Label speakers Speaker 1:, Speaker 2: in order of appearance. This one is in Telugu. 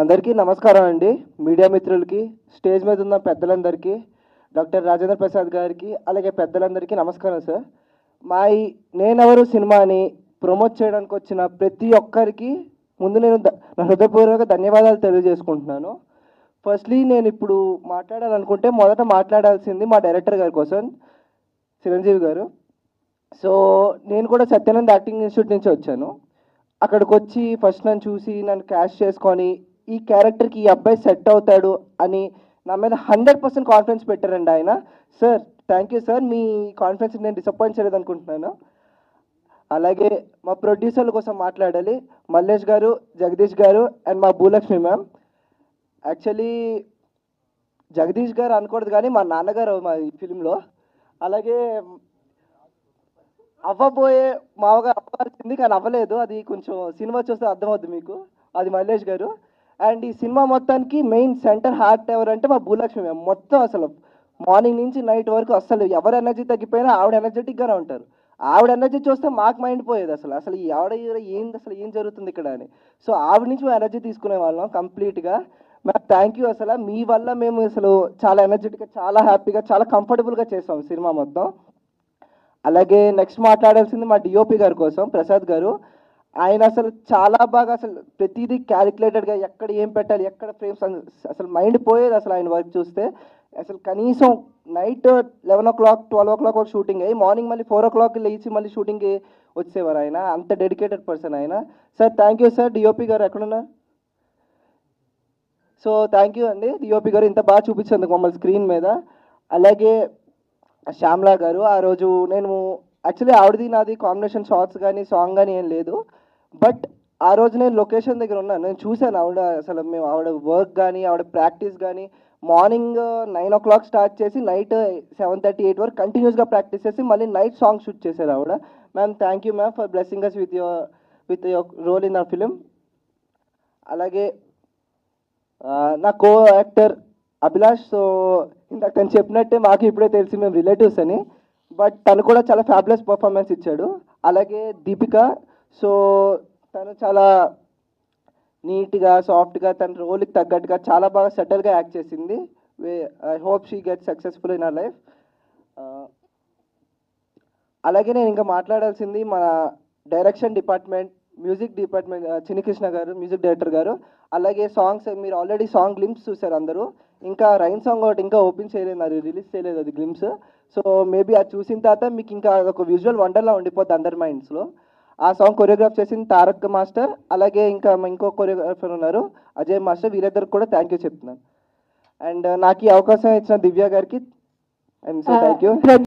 Speaker 1: అందరికీ నమస్కారం అండి. మీడియా మిత్రులకి, స్టేజ్ మీద ఉన్న పెద్దలందరికీ, డాక్టర్ రాజేంద్ర ప్రసాద్ గారికి, అలాగే పెద్దలందరికీ నమస్కారం సార్. మా ఈ నేనెవరు సినిమాని ప్రమోట్ చేయడానికి వచ్చిన ప్రతి ఒక్కరికి ముందు నేను నా హృదయపూర్వక ధన్యవాదాలు తెలియజేసుకుంటున్నాను. ఫస్ట్లీ నేను ఇప్పుడు మాట్లాడాలనుకుంటే మొదట మాట్లాడాల్సింది మా డైరెక్టర్ గారి కోసం, చిరంజీవి గారు. సో నేను కూడా సత్యానంద్ యాక్టింగ్ ఇన్స్టిట్యూట్ నుంచి వచ్చాను. అక్కడికి వచ్చి ఫస్ట్ నన్ను చూసి నన్ను క్యాష్ చేసుకొని ఈ క్యారెక్టర్కి ఈ అబ్బాయి సెట్ అవుతాడు అని నా మీద 100% కాన్ఫిడెన్స్ పెట్టారండి ఆయన. Sir thank you sir, me confidence నేను డిసప్పాయింట్ చేయలేదు అనుకుంటున్నాను. అలాగే మా ప్రొడ్యూసర్ల కోసం మాట్లాడాలి. మల్లేష్ గారు, జగదీష్ గారు అండ్ మా భూలక్ష్మి మ్యామ్. యాక్చువల్లీ జగదీష్ గారు అనకూడదు కానీ మా నాన్నగారు మా ఈ ఫిలింలో. అలాగే అవ్వబోయే మామూలుగా అవ్వాల్సింది కానీ అవ్వలేదు. అది కొంచెం సినిమా చూస్తే అర్థమవుద్ది మీకు. అది మల్లేష్ గారు. అండ్ ఈ సినిమా మొత్తానికి మెయిన్ సెంటర్ హార్ట్ ఎవరంటే మా భూలక్ష్మి మ్యామ్. మొత్తం అసలు మార్నింగ్ నుంచి నైట్ వరకు అసలు ఎవరు ఎనర్జీ తగ్గిపోయినా ఆవిడ ఎనర్జెటిక్గానే ఉంటారు. ఆవిడ ఎనర్జీ చూస్తే మాకు మైండ్ పోయేది అసలు అసలు ఈ ఆవిడ ఏంది అసలు ఏం జరుగుతుంది ఇక్కడ అని. సో ఆవిడ నుంచి మేము ఎనర్జీ తీసుకునే వాళ్ళం కంప్లీట్గా. Ma'am thank you. అసలు మీ వల్ల మేము అసలు చాలా ఎనర్జెటిక్గా, చాలా హ్యాపీగా, చాలా కంఫర్టబుల్గా చేస్తాం సినిమా మొత్తం. అలాగే నెక్స్ట్ మాట్లాడాల్సింది మా డిఓపి గారి కోసం, ప్రసాద్ గారు. ఆయన అసలు చాలా బాగా అసలు ప్రతిదీ క్యాలిక్యులేటెడ్గా ఎక్కడ ఏం పెట్టాలి, ఎక్కడ ఫ్రేమ్స్ అసలు మైండ్ పోయేది అసలు ఆయన వర్క్ చూస్తే. అసలు కనీసం నైట్ 11 o'clock 12 o'clock వరకు షూటింగ్ అయ్యి మార్నింగ్ మళ్ళీ 4 o'clock లేచి మళ్ళీ షూటింగ్కి వచ్చేవారు ఆయన. అంత డెడికేటెడ్ పర్సన్ ఆయన. Sir thank you sir. DOP గారు ఎక్కడున్నా? సో థ్యాంక్ యూ అండి డిఓపి గారు, ఇంత బాగా చూపించేందుకు మమ్మల్ని స్క్రీన్ మీద. అలాగే శ్యామ్లా గారు, ఆ రోజు నేను యాక్చువల్లీ ఆవిడది నాది కాంబినేషన్ షార్ట్స్ కానీ సాంగ్ కానీ ఏం లేదు. బట్ ఆ రోజు నేను లొకేషన్ దగ్గర ఉన్నాను, నేను చూశాను ఆవిడ అసలు మేము ఆవిడ వర్క్ కానీ ఆవిడ ప్రాక్టీస్ కానీ మార్నింగ్ 9 o'clock స్టార్ట్ చేసి నైట్ 7:30 8 వరకు కంటిన్యూస్గా ప్రాక్టీస్ చేసి మళ్ళీ నైట్ సాంగ్ షూట్ చేశారు ఆవిడ. Ma'am thank you ma'am for blessing us with your role in our film. అలాగే నా కో యాక్టర్ అభిలాష్. సో ఇందాక తను చెప్పినట్టే మాకు ఇప్పుడే తెలిసి మేము రిలేటివ్స్ అని, బట్ తను కూడా చాలా ఫ్యాబులస్ పర్ఫార్మెన్స్ ఇచ్చాడు. అలాగే దీపిక. సో తను చాలా నీట్గా, సాఫ్ట్గా, తన రోల్కి తగ్గట్టుగా చాలా బాగా సెటిల్గా యాక్ట్ చేసింది. I hope she get successful in our life. అలాగే నేను ఇంకా మాట్లాడాల్సింది మన direction department, music department, Chinni Krishna గారు మ్యూజిక్ డైరెక్టర్ గారు. అలాగే సాంగ్స్ మీరు ఆల్రెడీ సాంగ్ గ్లిమ్స్ చూసారు అందరూ. ఇంకా రైన్ సాంగ్ ఒకటి ఇంకా ఓపెన్ చేయలేదు, అది రిలీజ్ చేయలేదు అది గ్లిమ్స్. సో మేబీ అది చూసిన తర్వాత మీకు ఇంకా ఒక విజువల్ వండర్లా ఉండిపోద్ది అందరి మైండ్స్లో. ఆ సాంగ్ కొరియోగ్రాఫ్ చేసింది తారక్ మాస్టర్. అలాగే ఇంకా ఇంకో కొరియోగ్రాఫర్ ఉన్నారు అజయ్ మాస్టర్. వీరిద్దరికి కూడా థ్యాంక్ యూ చెప్తున్నాను. అండ్ నాకు ఈ అవకాశం ఇచ్చిన దివ్య గారికి థ్యాంక్ యూ.